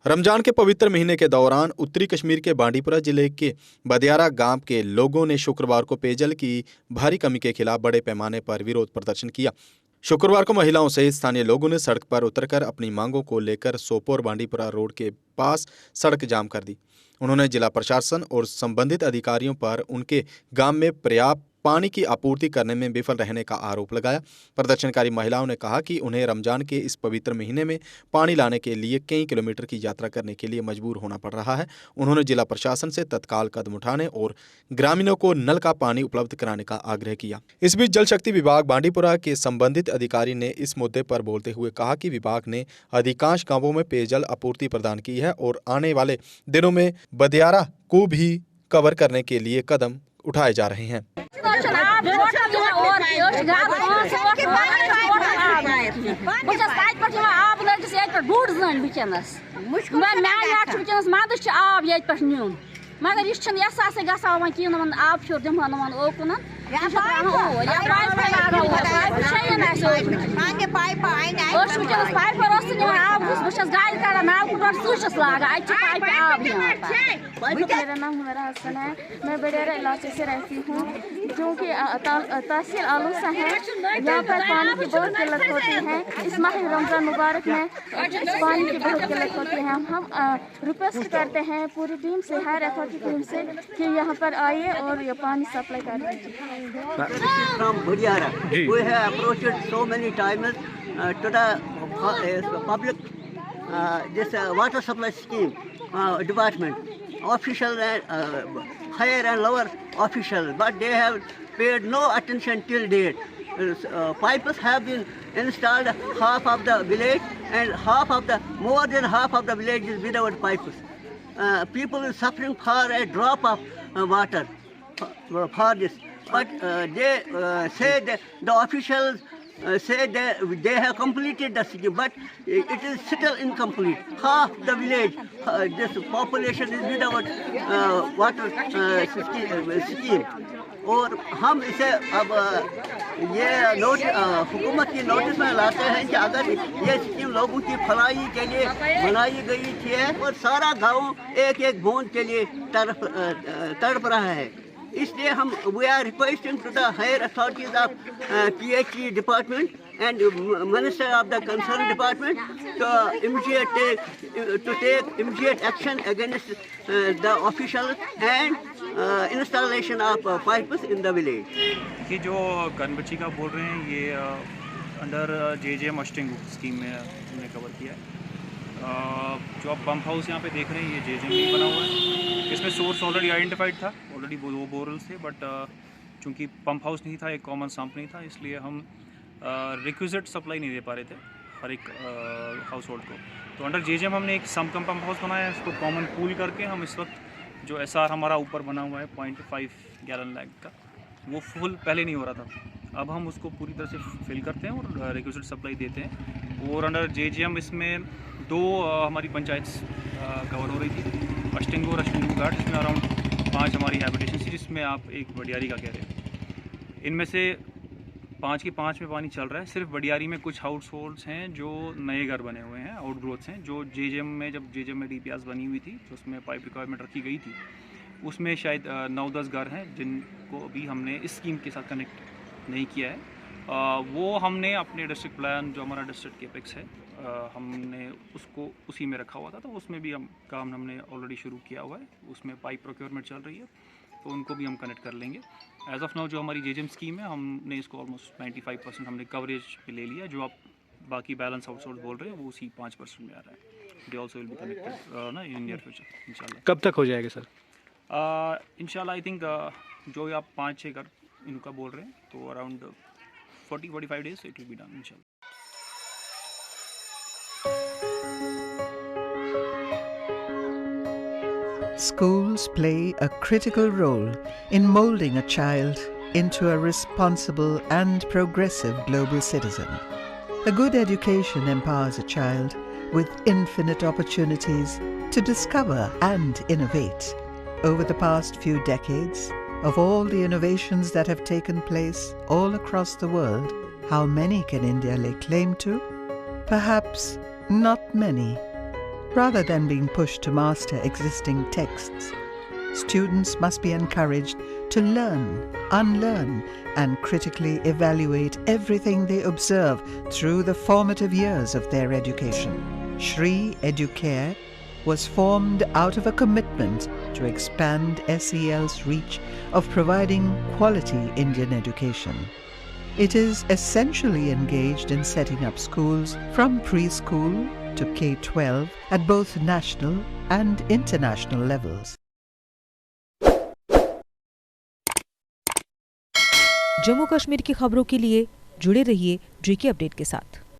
रमजान के पवित्र महीने के दौरान उत्तरी कश्मीर के बांडीपुरा जिले के बदियारा गांव के लोगों ने शुक्रवार को पेयजल की भारी कमी के खिलाफ बड़े पैमाने पर विरोध प्रदर्शन किया। शुक्रवार को महिलाओं सहित स्थानीय लोगों ने सड़क पर उतरकर अपनी मांगों को लेकर सोपोर बांडीपुरा रोड के पास सड़क जाम कर दी। उन्होंने जिला प्रशासन और संबंधित अधिकारियों पर उनके गांव में पर्याप्त पानी की आपूर्ति करने में विफल रहने का आरोप लगाया। प्रदर्शनकारी महिलाओं ने कहा कि उन्हें रमजान के इस पवित्र महीने में पानी लाने के लिए कई किलोमीटर की यात्रा करने के लिए मजबूर होना पड़ रहा है। उन्होंने जिला प्रशासन से तत्काल कदम उठाने और ग्रामीणों को नल का पानी उपलब्ध कराने का आग्रह किया। इस बीच जल शक्ति विभाग बांडीपुरा के संबंधित अधिकारी ने इस मुद्दे पर बोलते हुए कहा कि विभाग ने अधिकांश गांवों में पेयजल आपूर्ति प्रदान की है और आने वाले दिनों में बदियारा को भी कवर करने के लिए कदम उठाए जा रहे हैं। मगर यह गन आब शुर दिमान ओकुन गाड़ी कड़ा नाव सूचस लागान मेरा नाम हुमरा हसन है। मैं बडेरा इलाके से रहती हूँ। क्योंकि तहसील आलूसा है, यहाँ पर पानी की बहुत किल्लत होती है। इस माह रमजान मुबारक में पानी की बहुत किल्लत होती है। हम रिक्वेस्ट करते हैं पूरी टीम से, हर एफर्ट की टीम से कि यहाँ पर आइए और ये पानी सप्लाई कर दीजिए। From Badiara, we have approached so many times to the public this water supply scheme department, official and higher and lower officials, but they have paid no attention till date. Pipes have been installed half of the village, and more than half of the village is without pipes. People are suffering for a drop of water for this. But they say that the officials say that they have completed the scheme, but it is still incomplete. Half the village, this population is without water scheme. और हम इसे अब ये हुकूमत की notice में लाते हैं कि अगर ये स्कीम लोगों की भलाई के लिए बनाई गई थी और सारा गांव एक एक बूंद के लिए तड़प रहा है, इसलिए हम we are requesting to the higher authorities of PHE department and minister of the concerned department to take immediate action against the officials and installation of pipes in the village. ये जो गनबच्ची का बोल रहे हैं ये अंडर JJM मस्टिंग स्कीम में हमने cover किया है। जो आप पंप हाउस यहाँ पे देख रहे हैं ये JJM में बना हुआ है। इसमें सोर्स ऑलरेडी आइडेंटिफाइड था, ऑलरेडी 2 बोरल्स थे, बट चूँकि पंप हाउस नहीं था, एक कॉमन सम्प नहीं था, इसलिए हम रिक्विजिट सप्लाई नहीं दे पा रहे थे हर एक हाउस होल्ड को। तो अंडर JJM हमने एक सम कम पंप हाउस बनाया है, इसको कॉमन पूल करके हम इस वक्त जो SR हमारा ऊपर बना हुआ है 0.5 गैलन लैग का, वो फुल पहले नहीं हो रहा था। अब हम उसको पूरी तरह से फिल करते हैं और रिक्विजिट सप्लाई देते हैं। और अंडर JJM इसमें 2 हमारी पंचायत कवर हो रही थी, अष्टिंग और अष्टिंग घाट, जिसमें अराउंड 5 हमारी हैबिटेशन थी, जिसमें आप एक बडियारी का कह रहे हैं। इनमें से 5 की 5 में पानी चल रहा है। सिर्फ बडियारी में कुछ हाउस होल्ड्स हैं जो नए घर बने हुए हैं, आउट ग्रोथ्स हैं, जो JJM में जब JJM में DPRs बनी हुई थी, जो उसमें पाइप रिक्वायरमेंट रखी गई थी, उसमें शायद 9-10 घर हैं जिनको अभी हमने इस स्कीम के साथ कनेक्ट नहीं किया है। वो हमने अपने डिस्ट्रिक्ट प्लान, जो हमारा डिस्ट्रिक्ट केपेक्स है, हमने उसको उसी में रखा हुआ था, तो उसमें भी हम काम हमने ऑलरेडी शुरू किया हुआ है। उसमें पाइप प्रोक्योरमेंट चल रही है, तो उनको भी हम कनेक्ट कर लेंगे। एज ऑफ नाउ जो हमारी JJM स्कीम है, हमने इसको ऑलमोस्ट 95% हमने कवरेज पे ले लिया। जो आप बाकी बैलेंस आउटसोर्स बोल रहे हैं वो उसी 5% में आ रहा है। They also will be connected ना इन नियर फ्यूचर इंशाल्लाह। कब तक हो जाएगा सर? इंशाल्लाह आई थिंक जो आप 5-6 घर इनका बोल रहे हैं, तो around 40-45 days it will be done इंशाल्लाह। Schools play a critical role in molding a child into a responsible and progressive global citizen. A good education empowers a child with infinite opportunities to discover and innovate. Over the past few decades, of all the innovations that have taken place all across the world, how many can India lay claim to? Perhaps not many. rather than being pushed to master existing texts. Students must be encouraged to learn, unlearn, and critically evaluate everything they observe through the formative years of their education. Shri Educare was formed out of a commitment to expand SEL's reach of providing quality Indian education. It is essentially engaged in setting up schools from preschool to K-12 at both national and international levels. Jammu Kashmir की खबरों के लिए जुड़े रहिए JK update के साथ।